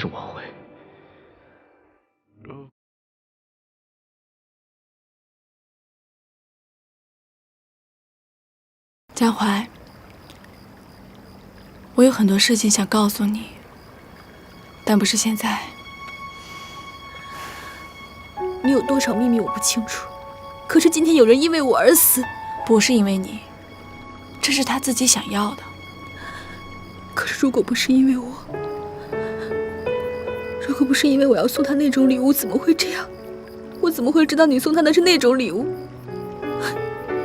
是挽回。江淮，我有很多事情想告诉你，但不是现在。你有多少秘密我不清楚，可是今天有人因为我而死，不是因为你，这是他自己想要的。可是如果不是因为我，如果不是因为我要送他那种礼物，怎么会这样？我怎么会知道你送他的是那种礼物？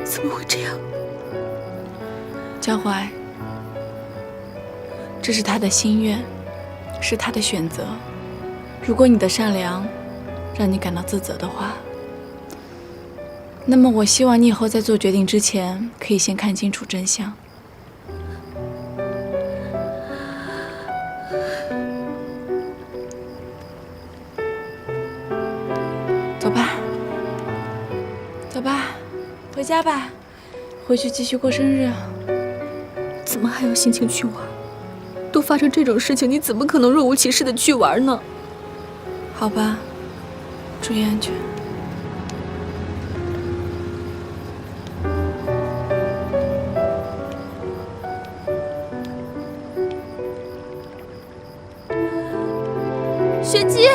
怎么会这样？江淮，这是他的心愿，是他的选择。如果你的善良让你感到自责的话，那么我希望你以后在做决定之前，可以先看清楚真相。走吧，走吧，回家吧，回去继续过生日。怎么还有心情去玩？都发生这种事情，你怎么可能若无其事的去玩呢？好吧，注意安全。雪姬，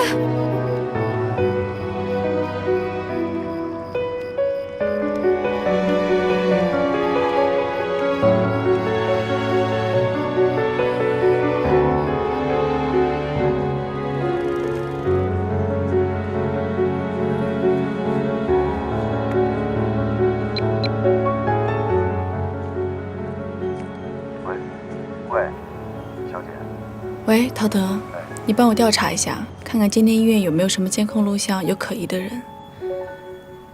喂，陶德，你帮我调查一下，看看今天医院有没有什么监控录像有可疑的人。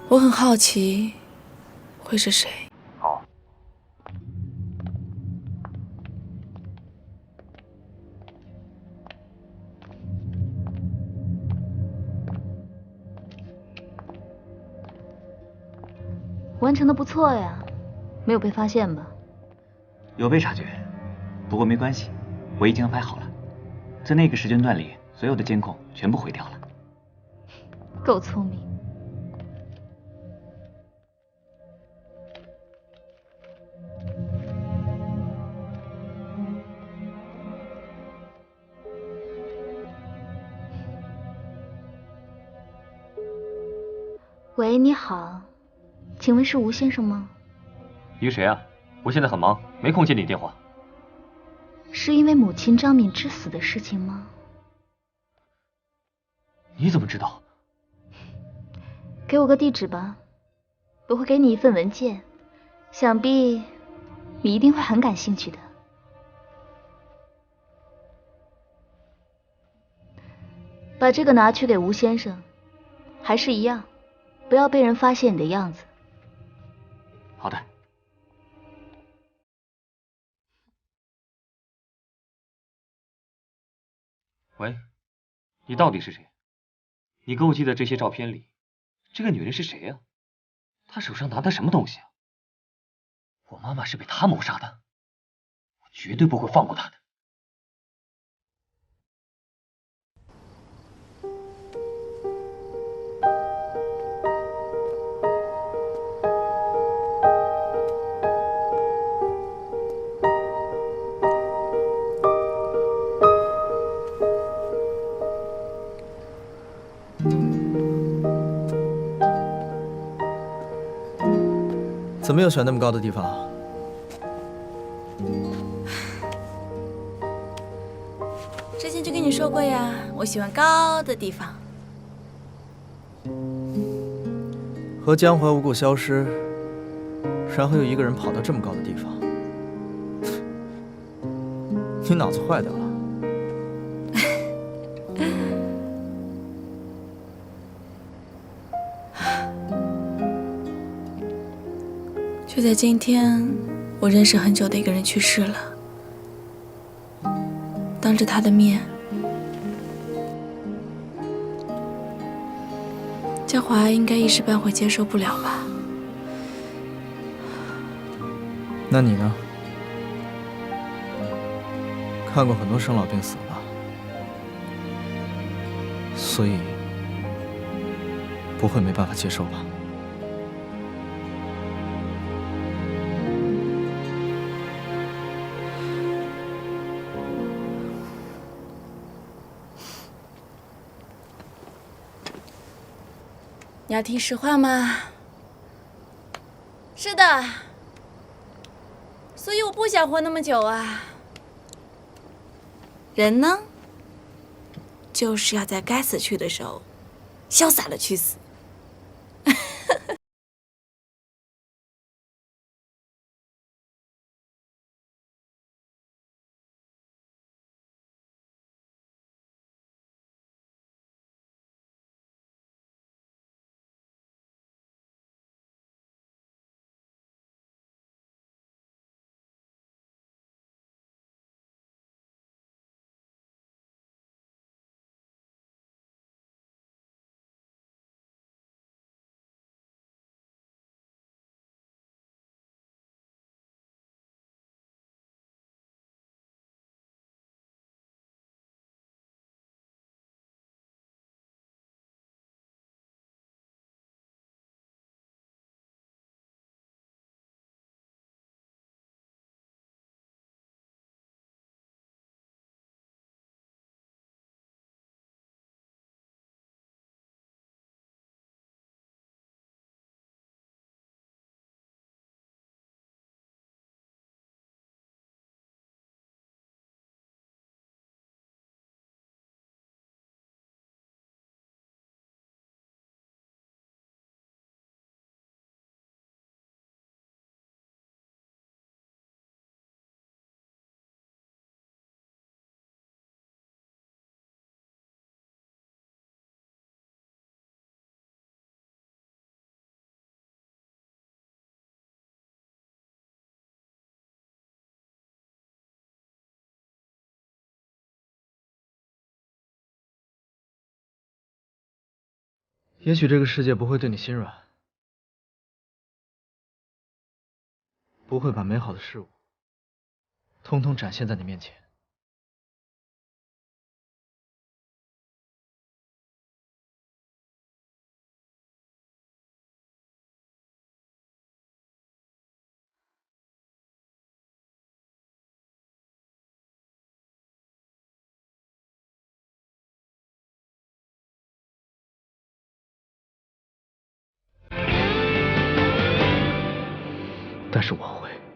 我很好奇，会是谁？好。完成的不错呀，没有被发现吧？有被察觉，不过没关系，我已经安排好了。在那个时间段里，所有的监控全部毁掉了。够聪明。喂，你好，请问是吴先生吗？你是谁啊？我现在很忙，没空接你电话。是因为母亲张敏之死的事情吗？你怎么知道？给我个地址吧，我会给你一份文件，想必你一定会很感兴趣的。把这个拿去给吴先生，还是一样，不要被人发现你的样子。好的。喂，你到底是谁？你给我寄的这些照片里，这个女人是谁呀？她手上拿的什么东西啊？我妈妈是被她谋杀的，我绝对不会放过她的。怎么又选那么高的地方？之前就跟你说过呀，我喜欢高的地方。和江淮无故消失，然后又一个人跑到这么高的地方，你脑子坏掉了？就在今天，我认识很久的一个人去世了。当着他的面，江华应该一时半会接受不了吧？那你呢？看过很多生老病死吧？所以不会没办法接受吧？你要听实话吗？是的，所以我不想活那么久啊。人呢，就是要在该死去的时候，潇洒的去死。也许这个世界不会对你心软，不会把美好的事物通通展现在你面前。但是我会。